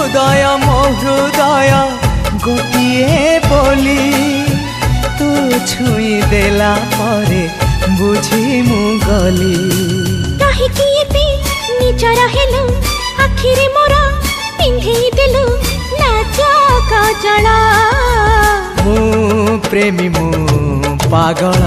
ମୋ ହୃଦୟ ଗୋଟିଏ ବୋଲି ତୁ ଛୁଇଁ ଦେଲା ପରେ ବୁଝି ମୁଁ ଗଲି। କାହିଁକି ଏତେ ନିଜର ହେଲୁ ଆଖିରେ ମୋର ପିନ୍ଧେଇ ଦେଲୁ ଲାଜ କଜଳ। ମୁଁ ପ୍ରେମୀ ମୁଁ ପାଗଳ।